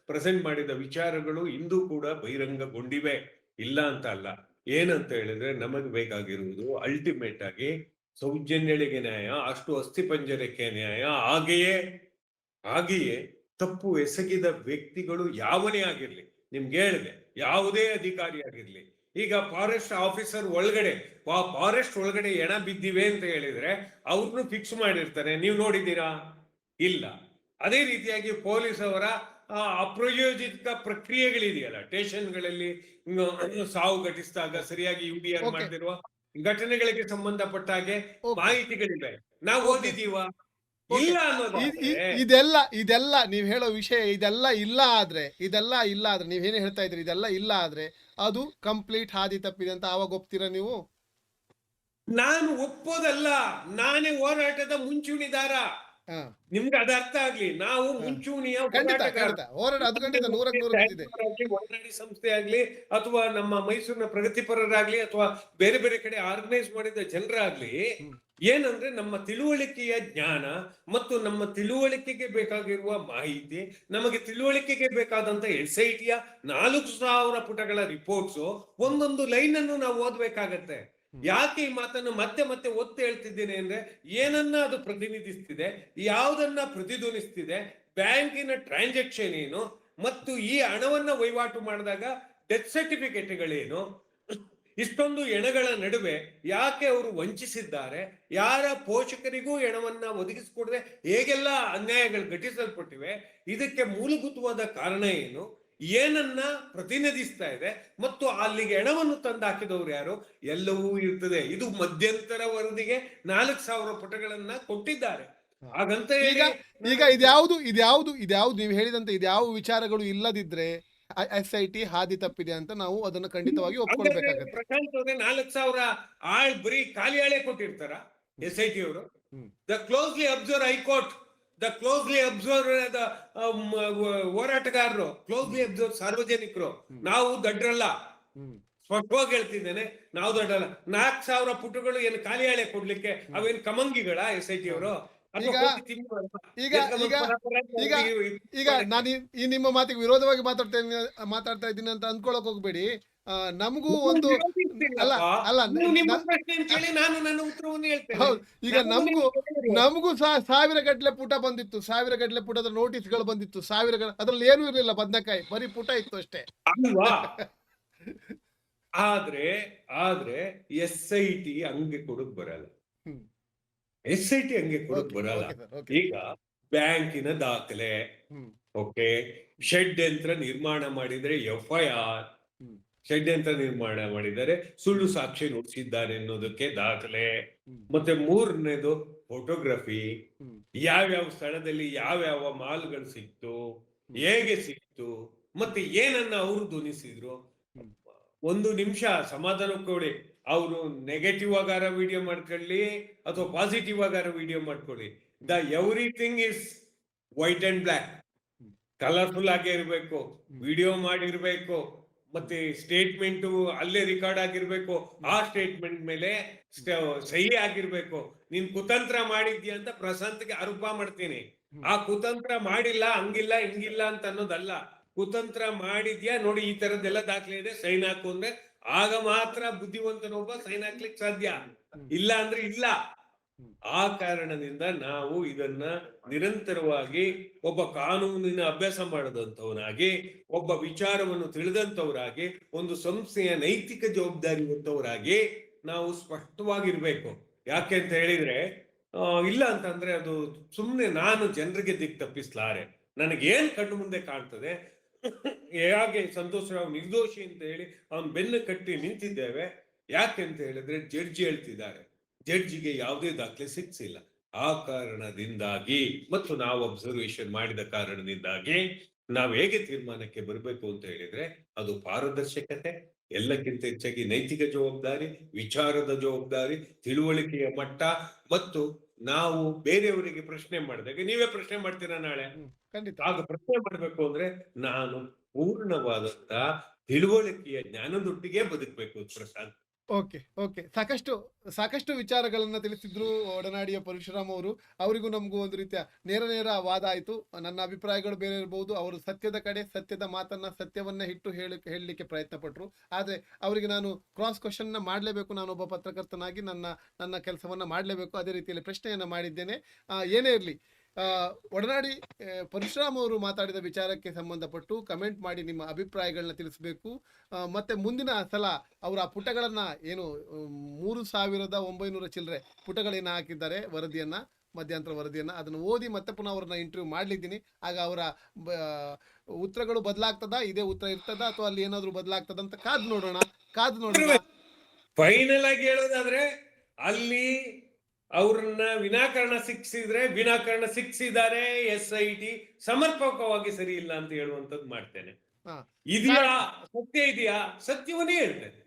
ಪ್ರೆಸೆಂಟ್ ಮಾಡಿದ ವಿಚಾರಗಳು ಇಂದು ಕೂಡ ಬಹಿರಂಗಗೊಂಡಿವೆ, ಇಲ್ಲ ಅಂತ ಅಲ್ಲ. ಏನಂತ ಹೇಳಿದ್ರೆ ನಮಗೆ ಬೇಕಾಗಿರುವುದು ಅಲ್ಟಿಮೇಟ್ ಆಗಿ ಸೌಜನ್ಯಳಿಗೆ ನ್ಯಾಯ, ಅಷ್ಟು ಅಸ್ಥಿಪಂಜರಕ್ಕೆ ನ್ಯಾಯ. ಹಾಗೆಯೇ ತಪ್ಪು ಎಸಗಿದ ವ್ಯಕ್ತಿಗಳು ಯಾವನೇ ಆಗಿರ್ಲಿ, ನಿಮ್ಗೆ ಹೇಳಿದೆ, ಯಾವುದೇ ಅಧಿಕಾರಿ ಆಗಿರ್ಲಿ, ಈಗ ಫಾರೆಸ್ಟ್ ಆಫೀಸರ್ ಒಳಗಡೆ ಫಾರೆಸ್ಟ್ ಒಳಗಡೆ ಎಣ ಬಿದ್ದಿವೆ ಅಂತ ಹೇಳಿದ್ರೆ ಅವ್ರನ್ನು ಫಿಕ್ಸ್ ಮಾಡಿರ್ತಾರೆ. ನೀವು ನೋಡಿದ್ದೀರಾ? ಇಲ್ಲ. ಅದೇ ರೀತಿಯಾಗಿ ಪೊಲೀಸ್ ಅವರ ಅಪ್ರಯೋಜಿತ ಪ್ರಕ್ರಿಯೆಗಳಿದೆಯಲ್ಲ, ಸ್ಟೇಷನ್ಗಳಲ್ಲಿ ಸಾವು ಘಟಿಸಿದಾಗ ಸರಿಯಾಗಿ UDR ಮಾಡದಿರುವ ಘಟನೆಗಳಿಗೆ ಸಂಬಂಧಪಟ್ಟ ಹಾಗೆ ಮಾಹಿತಿಗಳಿವೆ. ನಾವು ಓದಿದೀವ? ಇಲ್ಲ ಇದೆಲ್ಲ ನೀವ್ ಹೇಳೋ ವಿಷಯ ಇದೆಲ್ಲ ಇಲ್ಲ ಆದ್ರೆ ನೀವೇನೇ ಹೇಳ್ತಾ ಇದ್ರಿ, ಇದೆಲ್ಲ ಇಲ್ಲ ಆದ್ರೆ ಅದು ಕಂಪ್ಲೀಟ್ ಹಾದಿ ತಪ್ಪಿದೆ ಅಂತ ಆವಾಗ ಒಪ್ತೀರಾ ನೀವು? ನಾನು ಒಪ್ಪೋದಲ್ಲ, ನಾನೇ ಹೋರಾಟದ ಮುಂಚೂಣಿದಾರ. ನಿಮ್ಗೆ ಅದ ಅರ್ಥ ಆಗ್ಲಿ. ನಾವು ಮುಂಚೂಣಿಯ ಒಡನಾಡಿ ಸಂಸ್ಥೆ ಆಗ್ಲಿ, ಅಥವಾ ನಮ್ಮ ಮೈಸೂರಿನ ಪ್ರಗತಿಪರರಾಗ್ಲಿ, ಅಥವಾ ಬೇರೆ ಬೇರೆ ಕಡೆ ಆರ್ಗನೈಸ್ ಮಾಡಿದ ಜನರಾಗ್ಲಿ, ಏನಂದ್ರೆ ನಮ್ಮ ತಿಳುವಳಿಕೆಯ ಜ್ಞಾನ ಮತ್ತು ನಮ್ಮ ತಿಳುವಳಿಕೆಗೆ ಬೇಕಾಗಿರುವ ಮಾಹಿತಿ, ನಮಗೆ ತಿಳುವಳಿಕೆಗೆ ಬೇಕಾದಂತ SITಯ 4,000 ಪುಟಗಳ ರಿಪೋರ್ಟ್ಸ್, ಒಂದೊಂದು ಲೈನ್ ಅನ್ನು ನಾವು ಓದ್ಬೇಕಾಗತ್ತೆ. ಯಾಕೆ ಈ ಮಾತನ್ನು ಮತ್ತೆ ಮತ್ತೆ ಒತ್ತಿ ಹೇಳ್ತಿದ್ದೇನೆ ಅಂದ್ರೆ, ಏನನ್ನ ಅದು ಪ್ರತಿನಿಧಿಸ್ತಿದೆ, ಯಾವುದನ್ನ ಪ್ರತಿಧ್ವನಿಸ್ತಿದೆ, ಬ್ಯಾಂಕಿನ ಟ್ರಾನ್ಸಾಕ್ಷನ್ ಏನು, ಮತ್ತು ಈ ಹಣವನ್ನ ವಹಿವಾಟು ಮಾಡಿದಾಗ ಡೆತ್ ಸರ್ಟಿಫಿಕೇಟ್ಗಳೇನು, ಇಷ್ಟೊಂದು ಎಣಗಳ ನಡುವೆ ಯಾಕೆ ಅವರು ವಂಚಿಸಿದ್ದಾರೆ, ಯಾರ ಪೋಷಕರಿಗೂ ಎಣವನ್ನ ಒದಗಿಸಿಕೊಡದೆ ಹೇಗೆಲ್ಲ ಅನ್ಯಾಯಗಳು ಘಟಿಸಲ್ಪಟ್ಟಿವೆ, ಇದಕ್ಕೆ ಮೂಲಭೂತವಾದ ಕಾರಣ ಏನು, ಏನನ್ನ ಪ್ರತಿನಿಧಿಸ್ತಾ ಇದೆ, ಮತ್ತು ಅಲ್ಲಿಗೆ ಎಣವನ್ನು ತಂದು ಹಾಕಿದವರು ಯಾರು, ಎಲ್ಲವೂ ಇರ್ತದೆ. ಇದು ಮಧ್ಯಂತರ ವರದಿಗೆ 4,000 ಪುಟಗಳನ್ನ ಕೊಟ್ಟಿದ್ದಾರೆ. ಹಾಗಂತ ಈಗ ಇದ್ಯಾವುದು ನೀವು ಹೇಳಿದಂತೆ ಇದ್ಯಾವ ವಿಚಾರಗಳು ಇಲ್ಲದಿದ್ರೆ SIT ಹಾದಿ ತಪ್ಪಿದೆ ಅಂತ ನಾವು ಅದನ್ನು ಖಂಡಿತವಾಗಿ ಒಪ್ಕೊಳ್ಬೇಕಾಗುತ್ತೆ. ಪ್ರಶಾಂತ್ ಅವರೇ 4,000 ಬರೀ ಖಾಲಿ ಹಾಳೆ ಕೊಟ್ಟಿರ್ತಾರ SIT ಅವರು? The closely observe high court, the closely observe ಹೋರಾಟಗಾರರು, ಕ್ಲೋಸ್ಲಿ ಅಬ್ಸರ್ವ್ ಸಾರ್ವಜನಿಕರು. ನಾವು ದಡ್ರಲ್ಲ, ಸ್ಪಷ್ಟವಾಗಿ ಹೇಳ್ತಿದ್ದೇನೆ, ನಾವು ದಡ್ಡಲ್ಲ. 4,000 ಪುಟಗಳು ಏನು ಖಾಲಿ ಹಾಳೆ ಕೊಡ್ಲಿಕ್ಕೆ ಅವೇನು ಕಮಂಗಿಗಳ SIT ಅವರು? ಈಗ ನಾನು ಈ ನಿಮ್ಮ ಮಾತಿಗೆ ವಿರೋಧವಾಗಿ ಮಾತಾಡ್ತಾ ಇದ್ದೀನಿ ಅಂತ ಅಂದ್ಕೊಳಕ್ ಹೋಗ್ಬೇಡಿ. ನಮಗೂ ಒಂದು ಈಗ ನಮಗೂ ಸಹ 1,000 ಗಟ್ಟಲೆ ಪುಟ ಬಂದಿತ್ತು, 1,000 ಗಟ್ಟಲೆ ಪುಟದ ನೋಟಿಸ್ಗಳು ಬಂದಿತ್ತು, ಅದ್ರಲ್ಲಿ ಏನೂ ಇರಲಿಲ್ಲ, ಬದನೆಕಾಯಿ ಬರೀ ಪುಟ ಇತ್ತು ಅಷ್ಟೇ. ಆದ್ರೆ SIT ಹಂಗೆ ಕೊಡಕ್ ಬರಲ್ಲ. SIT ಹಂಗೆ ಕೊಡಕ್ ಬರಲ್ಲ. ಈಗ ಬ್ಯಾಂಕಿನ ದಾಖಲೆ, ಓಕೆ, ಶೆಡ್ ಯಂತ್ರ ನಿರ್ಮಾಣ ಮಾಡಿದ್ರೆ FIR, ಶೆಡ್ ಯಂತ್ರ ನಿರ್ಮಾಣ ಮಾಡಿದರೆ ಸುಳ್ಳು ಸಾಕ್ಷಿ ನುಡಿಸಿದ್ದಾರೆ ಅನ್ನೋದಕ್ಕೆ ದಾಖಲೆ, ಮತ್ತೆ 3ನೇದು ಫೋಟೋಗ್ರಫಿ, ಯಾವ್ಯಾವ ಸ್ಥಳದಲ್ಲಿ ಯಾವ್ಯಾವ ಮಾಲ್ಗಳು ಸಿಕ್ತು, ಹೇಗೆ ಸಿಕ್ತು, ಮತ್ತೆ ಏನನ್ನ ಅವರು ಧ್ವನಿಸಿದ್ರು. 1 ನಿಮಿಷ ಸಮಾಧಾನ ಕೊಡಿ. ಅವರು ನೆಗೆಟಿವ್ ಆಗಾರ ವಿಡಿಯೋ ಮಾಡ್ಕೊಳ್ಳಿ ಅಥವಾ ಪಾಸಿಟಿವ್ ಆಗಾರ ವಿಡಿಯೋ ಮಾಡ್ಕೊಳ್ಳಿ, everything is white and black, colourful ಆಗೇ ಇರ್ಬೇಕು, ವಿಡಿಯೋ ಮಾಡಿರ್ಬೇಕು, ಮತ್ತೆ ಸ್ಟೇಟ್ಮೆಂಟ್ ಅಲ್ಲೇ ರೆಕಾರ್ಡ್ ಆಗಿರ್ಬೇಕು, ಆ ಸ್ಟೇಟ್ಮೆಂಟ್ ಮೇಲೆ ಸಹಿ ಆಗಿರ್ಬೇಕು. ನೀನ್ ಕುತಂತ್ರ ಮಾಡಿದ್ಯಾ ಅಂತ ಪ್ರಶಾಂತ್ಗೆ ಆರೋಪ ಮಾಡ್ತೀನಿ. ಆ ಕುತಂತ್ರ ಮಾಡಿಲ್ಲ, ಹಂಗಿಲ್ಲ ಹಿಂಗಿಲ್ಲ ಅಂತ ಅನ್ನೋದಲ್ಲ. ಕುತಂತ್ರ ಮಾಡಿದ್ಯಾ, ನೋಡಿ ಈ ತರದ್ದೆಲ್ಲ ದಾಖಲೆ ಇದೆ, ಸೈನ್ ಹಾಕು ಅಂದ್ರೆ ಆಗ ಮಾತ್ರ ಬುದ್ಧಿವಂತನೊಬ್ಬ ಸೈನ್ ಹಾಕ್ಲಿಕ್ಕೆ ಸಾಧ್ಯ, ಇಲ್ಲ ಅಂದ್ರೆ ಇಲ್ಲ. ಆ ಕಾರಣದಿಂದ ನಾವು ಇದನ್ನ ನಿರಂತರವಾಗಿ ಒಬ್ಬ ಕಾನೂನಿನ ಅಭ್ಯಾಸ ಮಾಡದಂತವನಾಗಿ, ಒಬ್ಬ ವಿಚಾರವನ್ನು ತಿಳಿದಂತವರಾಗಿ, ಒಂದು ಸಂಸ್ಥೆಯ ನೈತಿಕ ಜವಾಬ್ದಾರಿ ಹೊತ್ತವರಾಗಿ ನಾವು ಸ್ಪಷ್ಟವಾಗಿರ್ಬೇಕು. ಯಾಕೆ ಅಂತ ಹೇಳಿದ್ರೆ ಇಲ್ಲ ಅಂತಂದ್ರೆ ಅದು ಸುಮ್ನೆ ನಾನು ಜನರಿಗೆ ದಿಕ್ಕು ತಪ್ಪಿಸ್ಲಾರೆ. ನನಗೇನ್ ಕಣ್ಣು ಮುಂದೆ ಕಾಣ್ತದೆ, ಹೇಗೆ ಸಂತೋಷ್ ರಾವ್ ನಿರ್ದೋಷಿ ಅಂತ ಹೇಳಿ ಅವನ್ ಬೆನ್ನು ಕಟ್ಟಿ ನಿಂತಿದ್ದೇವೆ. ಯಾಕೆ ಅಂತ ಹೇಳಿದ್ರೆ ಜಡ್ಜಿ ಹೇಳ್ತಿದ್ದಾರೆ, ಜಡ್ಜಿಗೆ ಯಾವುದೇ ದಾಖಲೆ ಸಿಕ್ಸಿಲ್ಲ. ಆ ಕಾರಣದಿಂದಾಗಿ ಮತ್ತು ನಾವು ಅಬ್ಸರ್ವೇಷನ್ ಮಾಡಿದ ಕಾರಣದಿಂದಾಗಿ ನಾವು ಹೇಗೆ ತೀರ್ಮಾನಕ್ಕೆ ಬರಬೇಕು ಅಂತ ಹೇಳಿದ್ರೆ ಅದು ಪಾರದರ್ಶಕತೆ, ಎಲ್ಲಕ್ಕಿಂತ ಹೆಚ್ಚಾಗಿ ನೈತಿಕ ಜವಾಬ್ದಾರಿ, ವಿಚಾರದ ಜವಾಬ್ದಾರಿ, ತಿಳುವಳಿಕೆಯ ಮಟ್ಟ ಮತ್ತು ನಾವು ಬೇರೆಯವರಿಗೆ ಪ್ರಶ್ನೆ ಮಾಡಿದಾಗ ನೀವೇ ಪ್ರಶ್ನೆ ಮಾಡ್ತೀರಾ ನಾಳೆ. ಖಂಡಿತ. ಆಗ ಪ್ರಶ್ನೆ ಮಾಡಬೇಕು ಅಂದ್ರೆ ನಾನು ಪೂರ್ಣವಾದಂತ ತಿಳುವಳಿಕೆಯ ಜ್ಞಾನದೊಟ್ಟಿಗೆ ಬದುಕಬೇಕು ಪ್ರಶಾಂತ್. Okay, okay. ಸಾಕಷ್ಟು ಸಾಕಷ್ಟು ವಿಚಾರಗಳನ್ನ ತಿಳಿಸಿದ್ರು ಒಡನಾಡಿಯ ಪರಶುರಾಮ್ ಅವರು. ಅವರಿಗೂ ನಮಗೂ ಒಂದು ರೀತಿಯ ನೇರ ವಾದ ಆಯ್ತು. ನನ್ನ ಅಭಿಪ್ರಾಯಗಳು ಬೇರೆ ಇರಬಹುದು. ಅವರು ಸತ್ಯದ ಕಡೆ ಸತ್ಯದ ಮಾತನ್ನ ಸತ್ಯವನ್ನ ಇಟ್ಟು ಹೇಳಲಿಕ್ಕೆ ಪ್ರಯತ್ನ ಪಟ್ರು. ಆದ್ರೆ ಅವರಿಗೆ ನಾನು ಕ್ರಾಸ್ ಕ್ವಶನ್ ಮಾಡಲೇಬೇಕು. ನಾನೊಬ್ಬ ಪತ್ರಕರ್ತನಾಗಿ ನನ್ನ ಕೆಲಸವನ್ನ ಮಾಡಲೇಬೇಕು. ಅದೇ ರೀತಿಯಲ್ಲಿ ಪ್ರಶ್ನೆಯನ್ನ ಮಾಡಿದ್ದೇನೆ. ಏನೇ ಇರಲಿ, ಒಡನಾಡಿ ಪರಶುರಾಮ್ ಅವರು ಮಾತಾಡಿದ ವಿಚಾರಕ್ಕೆ ಸಂಬಂಧಪಟ್ಟು ಕಮೆಂಟ್ ಮಾಡಿ ನಿಮ್ಮ ಅಭಿಪ್ರಾಯಗಳನ್ನ ತಿಳಿಸಬೇಕು. ಮತ್ತೆ ಮುಂದಿನ ಸಲ ಅವರ ಪುಟಗಳನ್ನ ಏನು 3,900 ಚಿಲ್ಲರೆ ಪುಟಗಳೇನು ಹಾಕಿದ್ದಾರೆ ವರದಿಯನ್ನ, ಮಧ್ಯಂತರ ವರದಿಯನ್ನ, ಅದನ್ನು ಓದಿ ಮತ್ತೆ ಪುನಃ ಅವ್ರನ್ನ ಇಂಟರ್ವ್ಯೂ ಮಾಡ್ಲಿದ್ದೀನಿ. ಆಗ ಅವರ ಉತ್ತರಗಳು ಬದಲಾಗ್ತದಾ, ಇದೇ ಉತ್ತರ ಇರ್ತದ ಅಥವಾ ಅಲ್ಲಿ ಏನಾದ್ರು ಬದಲಾಗ್ತದ ಅಂತ ಕಾದು ನೋಡೋಣ. ಫೈನಲ್ ಆಗಿ ಹೇಳೋದಾದ್ರೆ ಅಲ್ಲಿ ಅವ್ರನ್ನ ವಿನಾಕಾರಣ ಶಿಕ್ಷಿದ್ರೆ ವಿನಾಕಾರಣ ಶಿಕ್ಷಿದ್ದಾರೆ, SIT ಸಮರ್ಪಕವಾಗಿ ಸರಿ ಇಲ್ಲ ಅಂತ ಹೇಳುವಂತದ್ದು ಮಾಡ್ತೇನೆ. ಇದೆಯಾ ಸತ್ಯ, ಇದೆಯಾ ಸತ್ಯವನ್ನೇ ಹೇಳ್ತೇನೆ.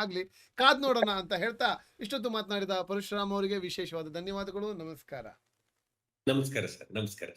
ಆಗ್ಲಿ, ಕಾದ್ ನೋಡೋಣ ಅಂತ ಹೇಳ್ತಾ ಇಷ್ಟೊತ್ತು ಮಾತನಾಡಿದ ಪರಶುರಾಮ್ ಅವರಿಗೆ ವಿಶೇಷವಾದ ಧನ್ಯವಾದಗಳು. ನಮಸ್ಕಾರ. ನಮಸ್ಕಾರ ಸರ್. ನಮಸ್ಕಾರ.